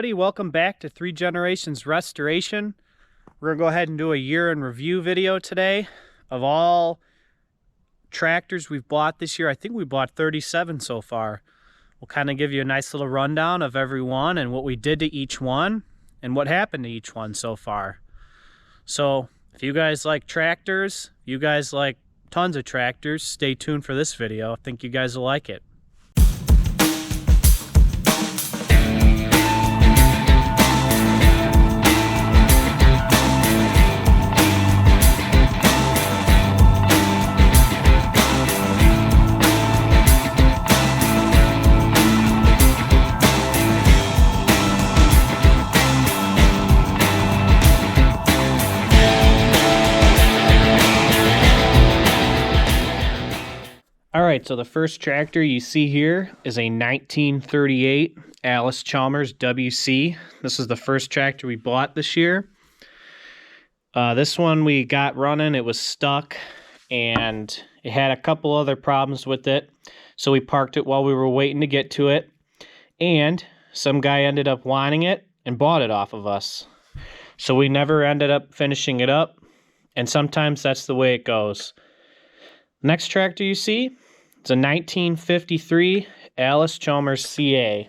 Welcome back to 3 Generations Restoration. We're going to go ahead and do a year in review video today of all tractors we've bought this year. I think we bought 37 so far. We'll kind of give you a nice little rundown of every one and what we did to each one and what happened to each one so far. So if you guys like tractors, you guys like tons of tractors, stay tuned for this video. I think you guys will like it. Alright, so the first tractor you see here is a 1938 Allis-Chalmers WC. This is the first tractor we bought this year. This one we got running, it was stuck, and it had a couple other problems with it. So we parked it while we were waiting to get to it. And some guy ended up wanting it and bought it off of us. So we never ended up finishing it up. And sometimes that's the way it goes. Next tractor you see, it's a 1953 Allis-Chalmers CA.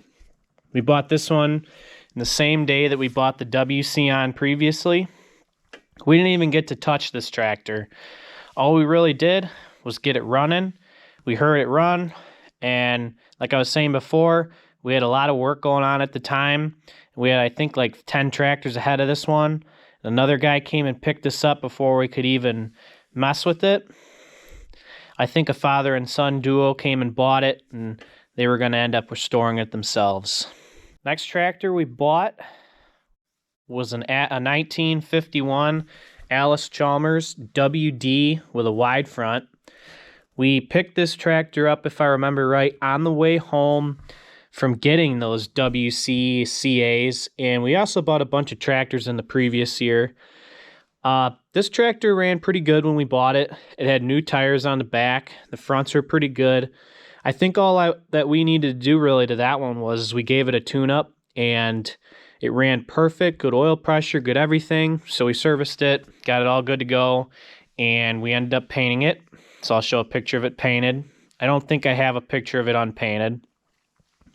We bought this one in the same day that we bought the WC on previously. We didn't even get to touch this tractor. All we really did was get it running. We heard it run, and like I was saying before, we had a lot of work going on at the time. We had, I think, like 10 tractors ahead of this one. Another guy came and picked us up before we could even mess with it. I think a father and son duo came and bought it, and they were going to end up restoring it themselves. Next tractor we bought was a 1951 Allis-Chalmers WD with a wide front. We picked this tractor up, if I remember right, on the way home from getting those WC CAs, and we also bought a bunch of tractors in the previous year. This tractor ran pretty good when we bought it. It had new tires on the back. The fronts were pretty good. I think all that we needed to do really to that one was we gave it a tune-up, and it ran perfect, good oil pressure, good everything. So we serviced it, got it all good to go, and we ended up painting it. So I'll show a picture of it painted. I don't think I have a picture of it unpainted.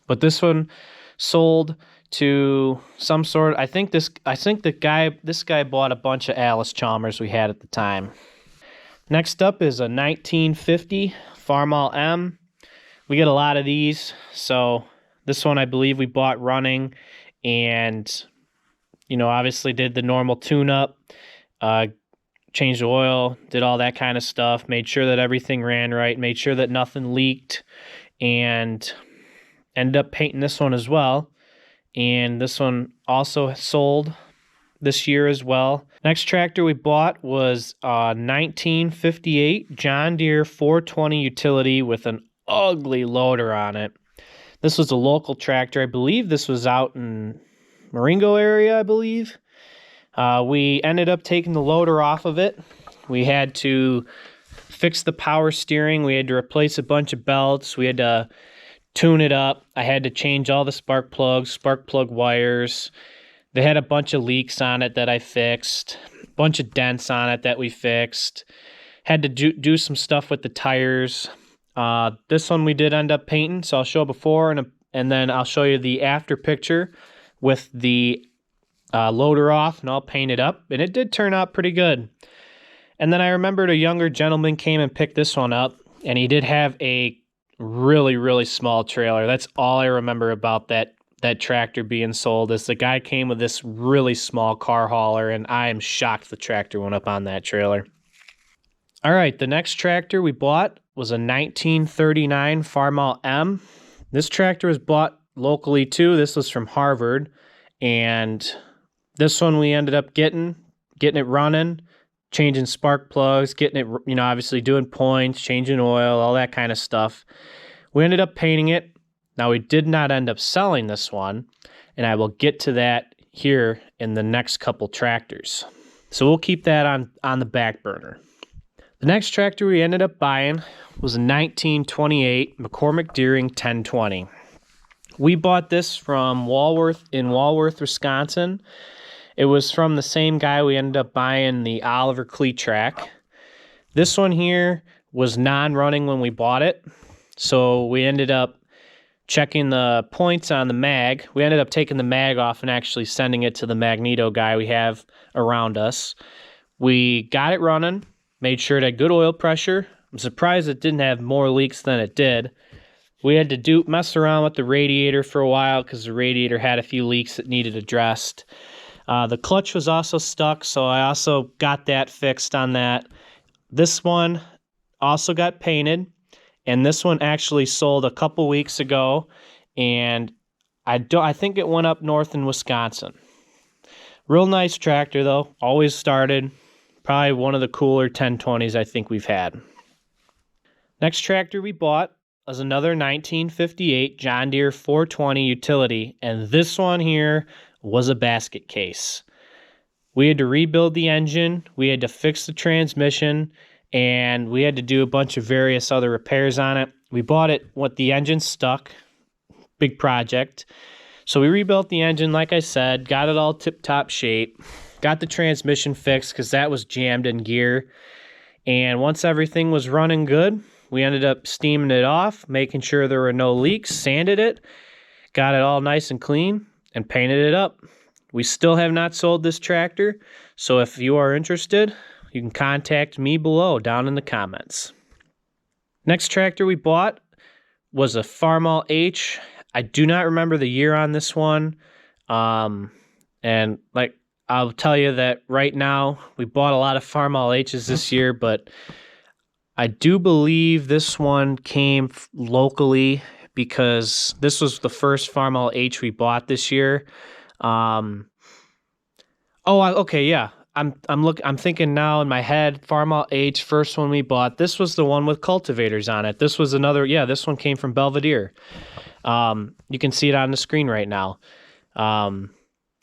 But this one sold to some sort. I think this guy bought a bunch of Allis-Chalmers we had at the time. Next up is a 1950 Farmall M. We get a lot of these, so this one I believe we bought running, and obviously did the normal tune-up, changed the oil, did all that kind of stuff, made sure that everything ran right, made sure that nothing leaked, and ended up painting this one as well. And this one also sold this year as well. Next tractor we bought was a 1958 John Deere 420 utility with an ugly loader on it. This was a local tractor. I believe this was out in Marengo area, I believe. We ended up taking the loader off of it. We had to fix the power steering. We had to replace a bunch of belts. We had to tune it up. I had to change all the spark plug wires. They had a bunch of leaks on it that I fixed, a bunch of dents on it that we fixed. Had to do some stuff with the tires. This one we did end up painting, so I'll show before and then I'll show you the after picture with the loader off, and I'll paint it up, and it did turn out pretty good. And then I remembered a younger gentleman came and picked this one up, and he did have a really small trailer. That's all I remember about that tractor being sold, is the guy came with this really small car hauler, and I am shocked the tractor went up on that trailer. All right, the next tractor we bought was a 1939 Farmall M. This tractor was bought locally too. This was from Harvard, and this one we ended up getting it running, changing spark plugs, getting it, obviously doing points, changing oil, all that kind of stuff. We ended up painting it. Now, we did not end up selling this one, and I will get to that here in the next couple tractors. So we'll keep that on the back burner. The next tractor we ended up buying was a 1928 McCormick Deering 1020. We bought this from Walworth, Wisconsin. It was from the same guy we ended up buying the Oliver cleat track. This one here was non-running when we bought it, so we ended up checking the points on the mag. We ended up taking the mag off and actually sending it to the magneto guy we have around us. We got it running, made sure it had good oil pressure. I'm surprised it didn't have more leaks than it did. We had to mess around with the radiator for a while because the radiator had a few leaks that needed addressed. The clutch was also stuck, so I also got that fixed on that. This one also got painted, and this one actually sold a couple weeks ago, and I think it went up north in Wisconsin. Real nice tractor though, always started. Probably one of the cooler 1020s I think we've had. Next tractor we bought was another 1958 John Deere 420 utility, and this one here was a basket case. We had to rebuild the engine, we had to fix the transmission, and we had to do a bunch of various other repairs on it. We bought it with the engine stuck, big project. So we rebuilt the engine, like I said, got it all tip-top shape, got the transmission fixed because that was jammed in gear. And once everything was running good, we ended up steaming it off, making sure there were no leaks, sanded it, got it all nice and clean, and painted it up. We still have not sold this tractor, so if you are interested, you can contact me below down in the comments. Next tractor we bought was a Farmall H. I do not remember the year on this one. And like I'll tell you that right now we bought a lot of Farmall H's this year, but I do believe this one came locally because this was the first Farmall H we bought this year. Okay, yeah. I'm thinking now in my head, Farmall H, first one we bought. This was the one with cultivators on it. This was another, this one came from Belvedere. You can see it on the screen right now.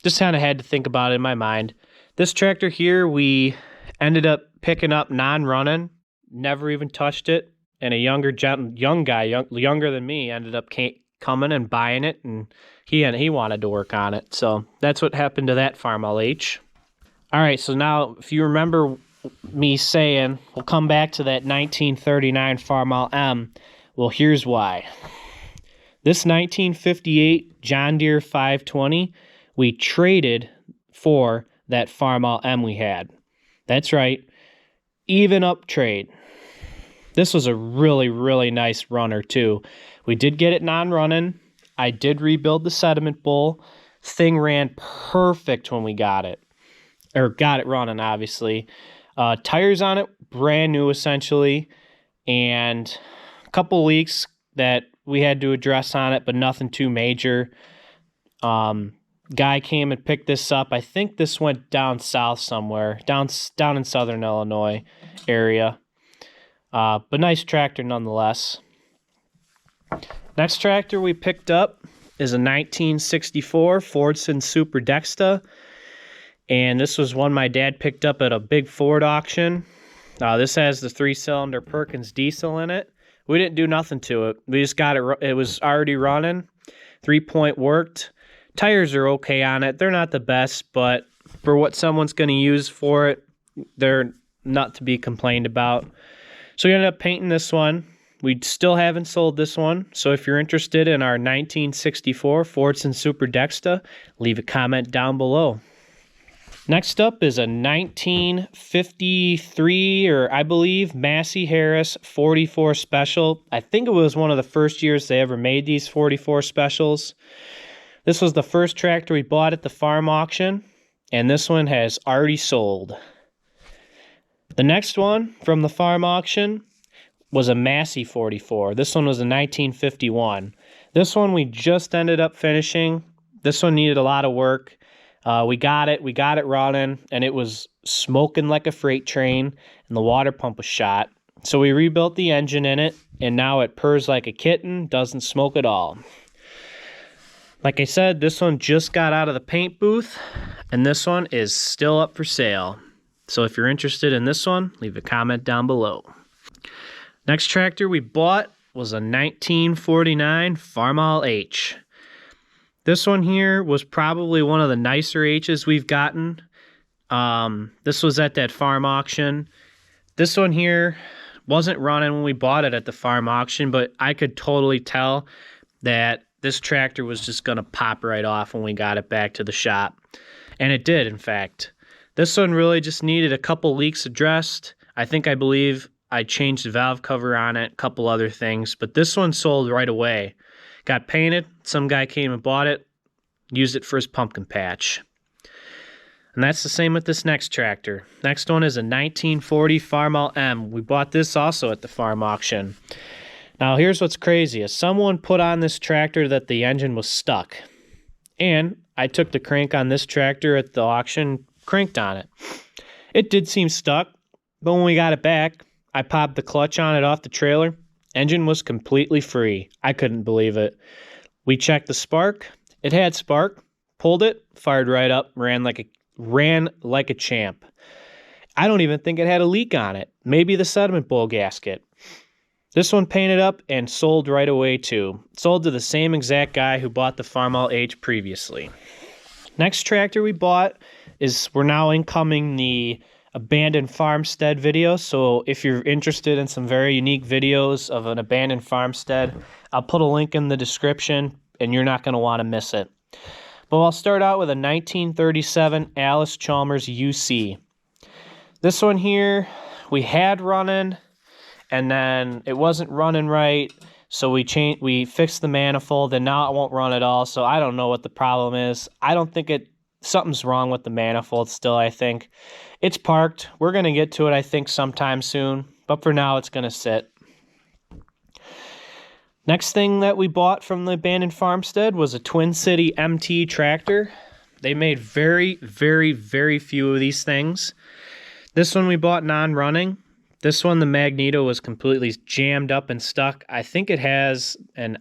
Just kind of had to think about it in my mind. This tractor here, we ended up picking up non-running, never even touched it, and a younger guy, younger than me, ended up coming and buying it, and he wanted to work on it. So that's what happened to that Farmall H. All right, so now if you remember me saying, we'll come back to that 1939 Farmall M. Well, here's why. This 1958 John Deere 520, we traded for that Farmall M we had. That's right, even up trade. This was a really, really nice runner too. We did get it non-running. I did rebuild the sediment bowl. Thing ran perfect when we got it. Or got it running, obviously. Tires on it, brand new essentially. And a couple leaks that we had to address on it, but nothing too major. Guy came and picked this up. I think this went down south somewhere, down in southern Illinois area. But nice tractor nonetheless. Next tractor we picked up is a 1964 Fordson Super Dexta. And this was one my dad picked up at a big Ford auction. This has the 3-cylinder Perkins diesel in it. We didn't do nothing to it. We just got it. It was already running. 3-point worked. Tires are okay on it. They're not the best, but for what someone's going to use for it, they're not to be complained about. So we ended up painting this one. We still haven't sold this one. So if you're interested in our 1964 Fordson Super Dexta, leave a comment down below. Next up is a 1953, or I believe, Massey Harris 44 Special. I think it was one of the first years they ever made these 44 Specials. This was the first tractor we bought at the farm auction, and this one has already sold. The next one from the farm auction was a Massey 44. This one was a 1951. This one we just ended up finishing. This one needed a lot of work. We got it running, and it was smoking like a freight train, and the water pump was shot. So we rebuilt the engine in it, and now it purrs like a kitten, doesn't smoke at all. Like I said, this one just got out of the paint booth, and this one is still up for sale. So if you're interested in this one, leave a comment down below. Next tractor we bought was a 1949 Farmall H. This one here was probably one of the nicer H's we've gotten. This was at that farm auction. This one here wasn't running when we bought it at the farm auction, but I could totally tell that this tractor was just going to pop right off when we got it back to the shop. And it did, in fact. This one really just needed a couple leaks addressed. I believe I changed the valve cover on it, a couple other things, but this one sold right away. Got painted, some guy came and bought it, used it for his pumpkin patch. And that's the same with this next tractor. Next one is a 1940 Farmall M. We bought this also at the farm auction. Now here's what's crazy, is someone put on this tractor that the engine was stuck. And I took the crank on this tractor at the auction, cranked on it. It did seem stuck, but when we got it back, I popped the clutch on it off the trailer. Engine was completely free. I couldn't believe it. We checked the spark. It had spark. Pulled it, fired right up, ran like a champ. I don't even think it had a leak on it. Maybe the sediment bowl gasket. This one painted up and sold right away too. Sold to the same exact guy who bought the Farmall H previously. Next tractor we bought is, we're now incoming the abandoned farmstead video. So if you're interested in some very unique videos of an abandoned farmstead, I'll put a link in the description and you're not going to want to miss it. But I'll start out with a 1937 Alice Chalmers UC. This one here we had running, and then it wasn't running right, so we fixed the manifold, and now it won't run at all. So I don't know what the problem is. I don't think something's wrong with the manifold still. I think it's parked. We're going to get to it, I think, sometime soon, but for now it's going to sit. Next thing that we bought from the abandoned farmstead was a Twin City MT tractor. They made very, very, very few of these things. This one we bought non-running. This one, the magneto was completely jammed up and stuck. I think it has an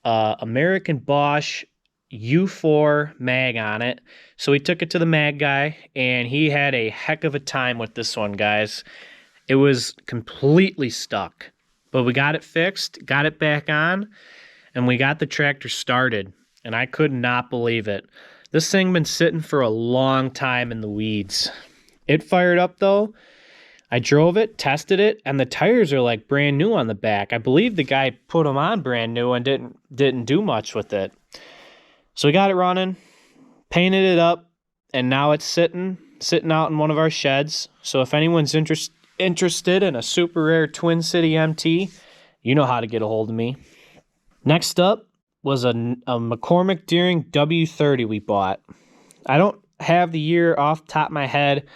American Bosch U4 mag on it. So we took it to the mag guy, and he had a heck of a time with this one, guys. It was completely stuck. But we got it fixed, got it back on, and we got the tractor started. And I could not believe it. This thing been sitting for a long time in the weeds. It fired up though. I drove it, tested it, and the tires are like brand new on the back. I believe the guy put them on brand new and didn't do much with it. So we got it running, painted it up, and now it's sitting out in one of our sheds. So if anyone's interested in a super rare Twin City MT, you know how to get a hold of me. Next up was a McCormick Deering W30 we bought. I don't have the year off the top of my head,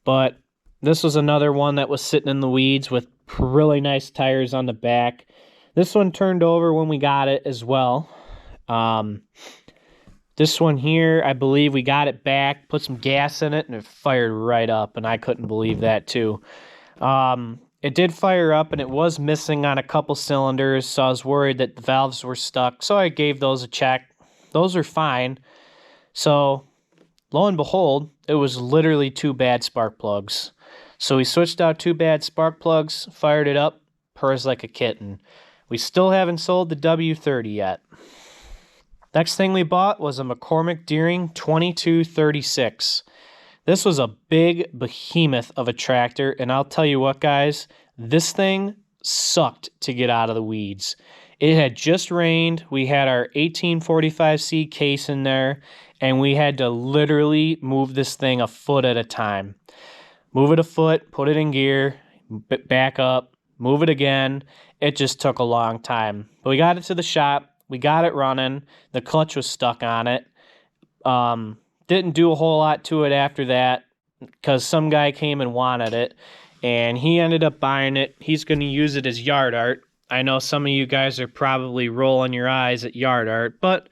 but this was another one that was sitting in the weeds with really nice tires on the back. This one turned over when we got it as well. This one here, I believe we got it back, put some gas in it, and it fired right up, and I couldn't believe that too. It did fire up, and it was missing on a couple cylinders, so I was worried that the valves were stuck, so I gave those a check. Those are fine. So, lo and behold, it was literally 2 bad spark plugs. So we switched out 2 bad spark plugs, fired it up, purrs like a kitten. We still haven't sold the W30 yet. Next thing we bought was a McCormick Deering 2236. This was a big behemoth of a tractor, and I'll tell you what, guys, this thing sucked to get out of the weeds. It had just rained. We had our 1845C case in there, and we had to literally move this thing a foot at a time. Move it a foot, put it in gear, back up, move it again. It just took a long time. But we got it to the shop. We got it running. The clutch was stuck on it. Didn't do a whole lot to it after that because some guy came and wanted it, and he ended up buying it. He's going to use it as yard art. I know some of you guys are probably rolling your eyes at yard art, but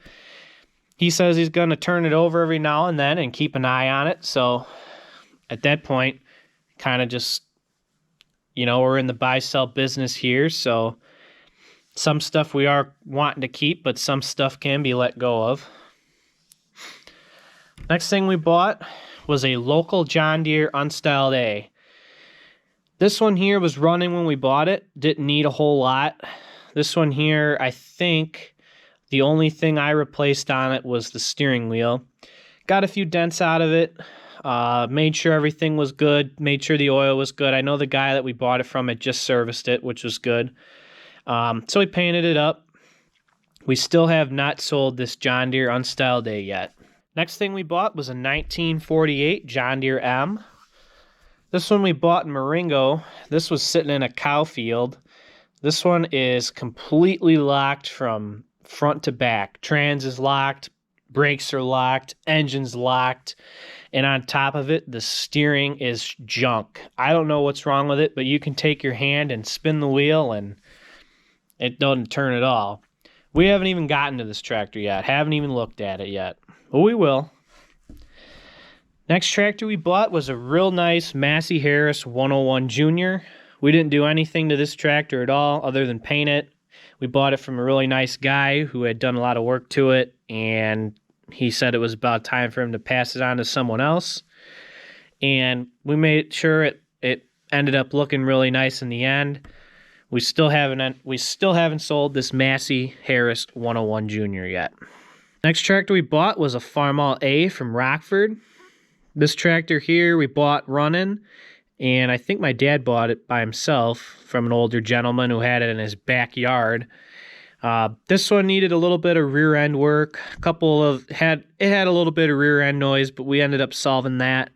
he says he's going to turn it over every now and then and keep an eye on it. So at that point, kind of just, we're in the buy-sell business here, so some stuff we are wanting to keep, but some stuff can be let go of. Next thing we bought was a local John Deere Unstyled A. This one here was running when we bought it. Didn't need a whole lot. This one here, I think The only thing I replaced on it was the steering wheel. Got a few dents out of it. Made sure everything was good. Made sure the oil was good. I know the guy that we bought it from had just serviced it, which was good. So we painted it up. We still have not sold this John Deere Unstyle Day yet. Next thing we bought was a 1948 John Deere M. This one we bought in Marengo. This was sitting in a cow field. This one is completely locked from front to back. Trans is locked, brakes are locked, engine's locked, and on top of it, the steering is junk. I don't know what's wrong with it, but you can take your hand and spin the wheel and it doesn't turn at all. We haven't even gotten to this tractor yet. Haven't even looked at it yet. But we will. Next tractor we bought was a real nice Massey Harris 101 Junior. We didn't do anything to this tractor at all other than paint it. We bought it from a really nice guy who had done a lot of work to it, and he said it was about time for him to pass it on to someone else. And we made sure it ended up looking really nice in the end. We still haven't sold this Massey Harris 101 Junior yet. Next tractor we bought was a Farmall H from Rockford. This tractor here we bought running, and I think my dad bought it by himself from an older gentleman who had it in his backyard. This one needed a little bit of rear end work. It had a little bit of rear end noise, but we ended up solving that.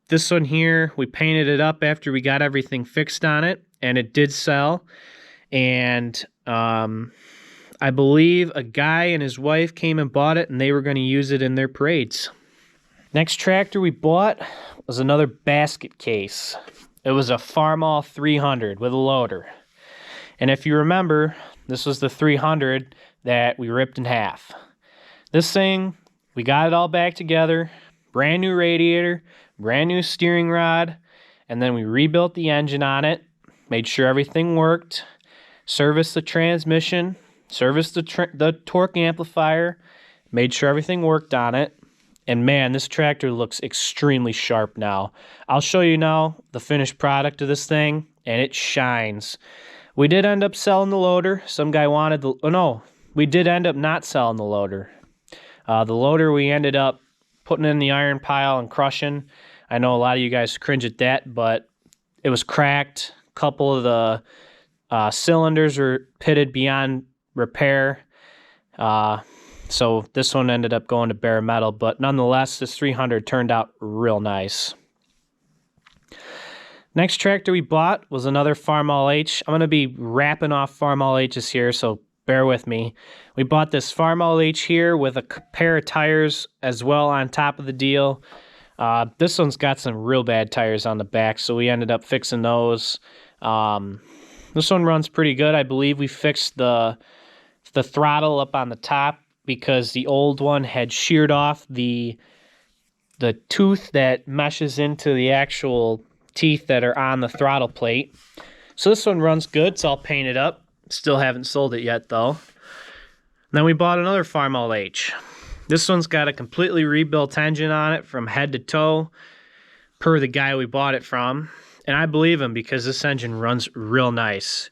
This one here, we painted it up after we got everything fixed on it, and it did sell. And I believe a guy and his wife came and bought it, and they were going to use it in their parades. Next tractor we bought was another basket case. It was a Farmall 300 with a loader. And if you remember, this was the 300 that we ripped in half. This thing, we got it all back together, brand new radiator, brand new steering rod, and then we rebuilt the engine on it, made sure everything worked, serviced the transmission, serviced the torque amplifier, made sure everything worked on it. And man, this tractor looks extremely sharp now. I'll show you now the finished product of this thing, and it shines. We did end up selling the loader. Some guy wanted the... Oh, no. We did end up not selling the loader. The loader we ended up putting in the iron pile and crushing. I know a lot of you guys cringe at that, but it was cracked. A couple of the cylinders were pitted beyond repair. So this one ended up going to bare metal, but nonetheless, this 300 turned out real nice. Next tractor we bought was another Farmall H. I'm going to be wrapping off Farmall H's here, so bear with me. We bought this Farmall H here with a pair of tires as well on top of the deal. This one's got some real bad tires on the back, so we ended up fixing those. This one runs pretty good. I believe we fixed the throttle up on the top, because the old one had sheared off the tooth that meshes into the actual teeth that are on the throttle plate. So this one runs good. It's all painted up. Still haven't sold it yet, though. And then we bought another Farmall H. This one's got a completely rebuilt engine on it from head to toe, per the guy we bought it from. And I believe him, because this engine runs real nice.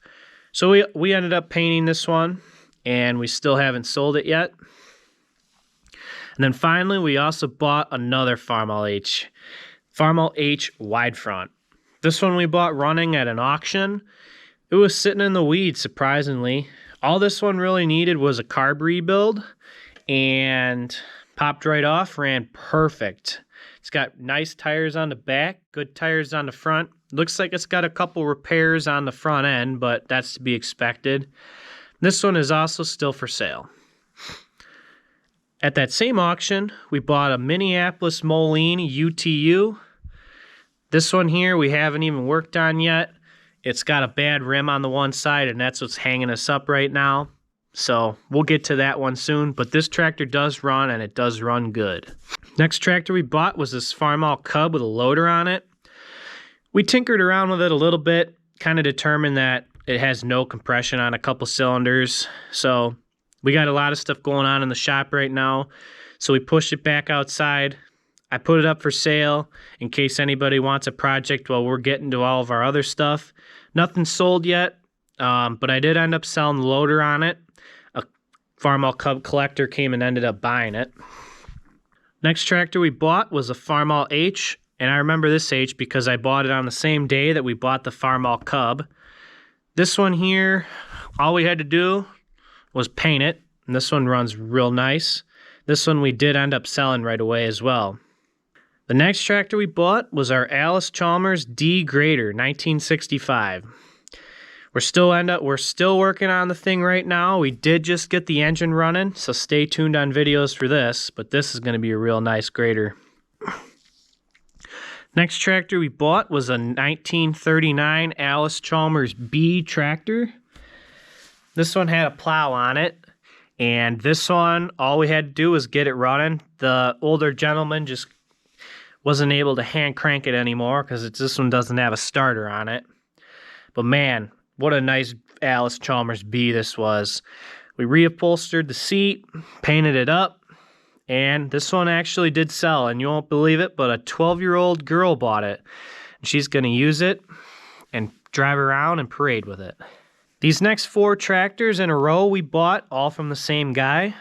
So we ended up painting this one, and we still haven't sold it yet. And then finally, we also bought another Farmall H. Farmall H wide front. This one we bought running at an auction. It was sitting in the weeds, surprisingly. All this one really needed was a carb rebuild, and popped right off, ran perfect. It's got nice tires on the back, good tires on the front. Looks like it's got a couple repairs on the front end, but that's to be expected. This one is also still for sale. At that same auction, we bought a Minneapolis Moline UTU. This one here we haven't even worked on yet. It's got a bad rim on the one side, and that's what's hanging us up right now. So we'll get to that one soon, but this tractor does run, and it does run good. Next tractor we bought was this Farmall Cub with a loader on it. We tinkered around with it a little bit, kind of determined that it has no compression on a couple cylinders. So we got a lot of stuff going on in the shop right now, so we pushed it back outside. I put it up for sale in case anybody wants a project while we're getting to all of our other stuff. Nothing's sold yet, but I did end up selling the loader on it. A Farmall Cub collector came and ended up buying it. Next tractor we bought was a Farmall H, and I remember this H because I bought it on the same day that we bought the Farmall Cub. This one here, all we had to do was paint it, and this one runs real nice. This one we did end up selling right away as well. The next tractor we bought was our Allis Chalmers D Grader 1965. We're still working on the thing right now. We did just get the engine running, so stay tuned on videos for this, but this is going to be a real nice grader. Next tractor we bought was a 1939 Allis Chalmers B tractor. This one had a plow on it, and this one, all we had to do was get it running. The older gentleman just wasn't able to hand crank it anymore because this one doesn't have a starter on it. But man, what a nice Allis Chalmers B this was. We reupholstered the seat, painted it up, and this one actually did sell, and you won't believe it, but a 12-year-old girl bought it. And she's going to use it and drive around and parade with it. These next 4 tractors in a row we bought, all from the same guy.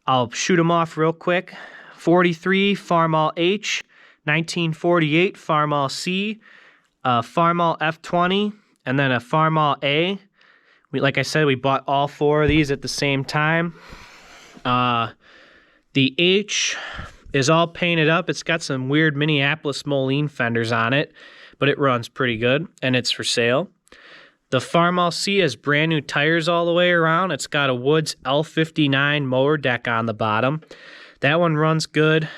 I'll shoot them off real quick. 43 Farmall H, 1948 Farmall C, Farmall F20, and then a Farmall A. Like I said, we bought all 4 of these at the same time. The H is all painted up. It's got some weird Minneapolis Moline fenders on it, but it runs pretty good, and it's for sale. The Farmall C has brand new tires all the way around. It's got a Woods L59 mower deck on the bottom. That one runs good.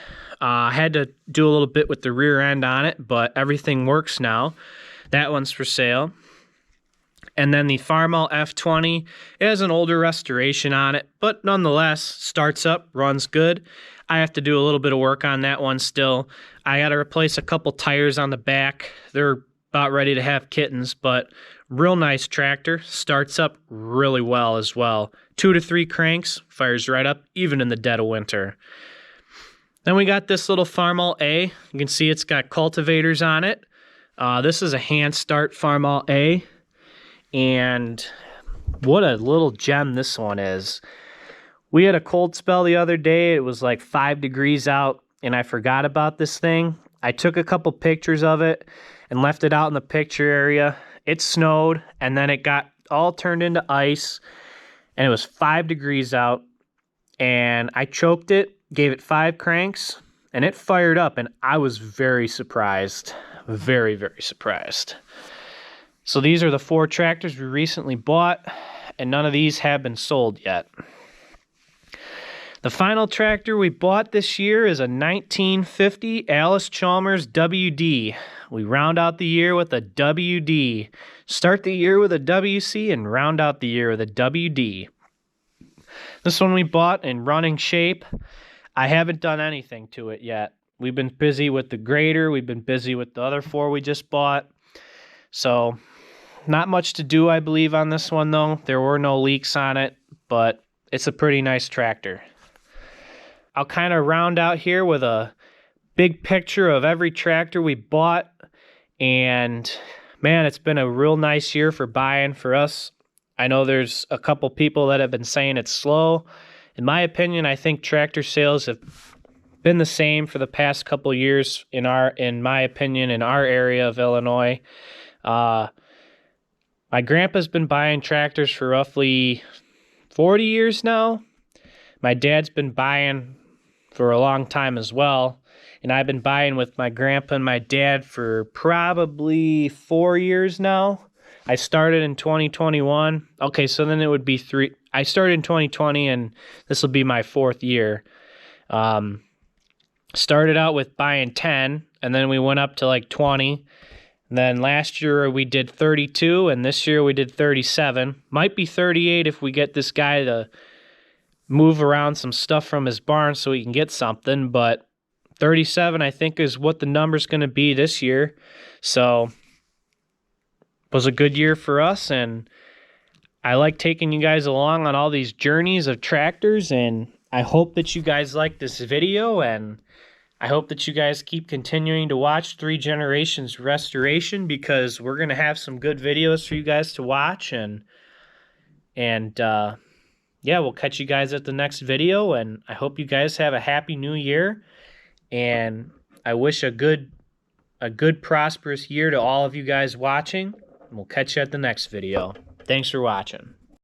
I had to do a little bit with the rear end on it, but everything works now. That one's for sale. And then the Farmall F20, it has an older restoration on it, but nonetheless, starts up, runs good. I have to do a little bit of work on that one still. I got to replace a couple tires on the back. They're about ready to have kittens, but real nice tractor. Starts up really well as well. 2 to 3 cranks, fires right up, even in the dead of winter. Then we got this little Farmall A. You can see it's got cultivators on it. This is a hand start Farmall A. And what a little gem this one is. We had a cold spell the other day. It was like 5 degrees out, and I forgot about this thing. I took a couple pictures of it and left it out in the picture area. It snowed, and then it got all turned into ice, and it was 5 degrees out, and I choked it, gave it 5 cranks, and it fired up, and I was very surprised. Very, very surprised. So these are the 4 tractors we recently bought, and none of these have been sold yet. The final tractor we bought this year is a 1950 Allis Chalmers WD. We round out the year with a WD. Start the year with a WC and round out the year with a WD. This one we bought in running shape. I haven't done anything to it yet. We've been busy with the grader. We've been busy with the other 4 we just bought. So not much to do, I believe, on this one, though. There were no leaks on it, but it's a pretty nice tractor. I'll kind of round out here with a big picture of every tractor we bought. And, man, it's been a real nice year for buying for us. I know there's a couple people that have been saying it's slow. In my opinion, I think tractor sales have been the same for the past couple years in my opinion, in our area of Illinois. My grandpa's been buying tractors for roughly 40 years now. My dad's been buying for a long time as well. And I've been buying with my grandpa and my dad for probably 4 years now. I started in 2021. Okay, so then it would be 3. I started in 2020, and this will be my 4th year. Started out with buying 10, and then we went up to like 20. And then last year we did 32, and this year we did 37. Might be 38 if we get this guy to move around some stuff from his barn so he can get something, but 37 I think is what the number's going to be this year. So it was a good year for us, and I like taking you guys along on all these journeys of tractors, and I hope that you guys like this video, and I hope that you guys keep continuing to watch 3 Generations Restoration, because we're going to have some good videos for you guys to watch, and yeah, we'll catch you guys at the next video, and I hope you guys have a happy new year, and I wish a good prosperous year to all of you guys watching, and we'll catch you at the next video. Thanks for watching.